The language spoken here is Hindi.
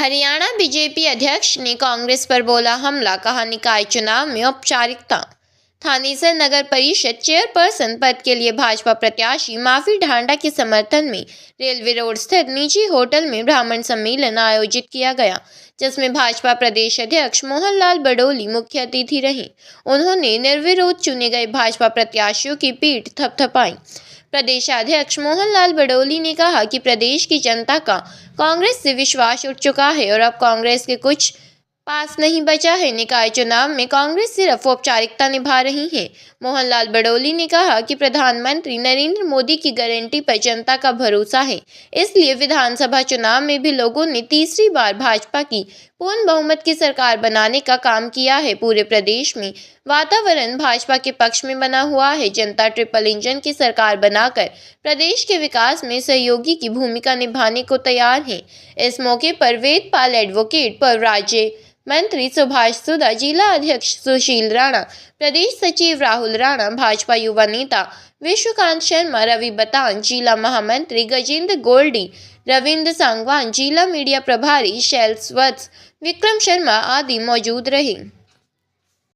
हरियाणा बीजेपी अध्यक्ष ने कांग्रेस पर बोला हमला, कहा निकाय चुनाव में औपचारिकता। थानेसर नगर परिषद चेयरपर्सन पद के लिए भाजपा प्रत्याशी माफी ढांडा के समर्थन में रेलवे रोड स्थित निजी होटल में ब्राह्मण सम्मेलन आयोजित किया गया, जिसमें भाजपा प्रदेश अध्यक्ष मोहनलाल बडोली मुख्य अतिथि रहे। उन्होंने निर्विरोध चुने गए भाजपा प्रत्याशियों की पीठ थपथपाई। प्रदेशाध्यक्ष मोहनलाल बडोली ने कहा कि प्रदेश की जनता का कांग्रेस से विश्वास उठ चुका है और अब कांग्रेस के कुछ पास नहीं बचा है। निकाय चुनाव में कांग्रेस सिर्फ औपचारिकता निभा रही है। मोहनलाल बडोली ने कहा कि प्रधानमंत्री नरेंद्र मोदी की गारंटी पर जनता का भरोसा है, इसलिए विधानसभा चुनाव में भी लोगों ने तीसरी बार भाजपा की पूर्ण बहुमत की सरकार बनाने का काम किया है। पूरे प्रदेश में वातावरण भाजपा के पक्ष में बना हुआ है। जनता ट्रिपल इंजन की सरकार बनाकर प्रदेश के विकास में सहयोगी की भूमिका निभाने को तैयार है। इस मौके पर वेदपाल एडवोकेट, पूर्व राज्य मंत्री सुभाष सुधा, जिला अध्यक्ष सुशील राणा, प्रदेश सचिव राहुल राणा, भाजपा युवा नेता विश्वकांत शर्मा, रवि बतान, जिला महामंत्री गजेंद्र गोल्डी, रविंद्र सांगवान, जिला मीडिया प्रभारी शैल वत्स, विक्रम शर्मा आदि मौजूद रहे।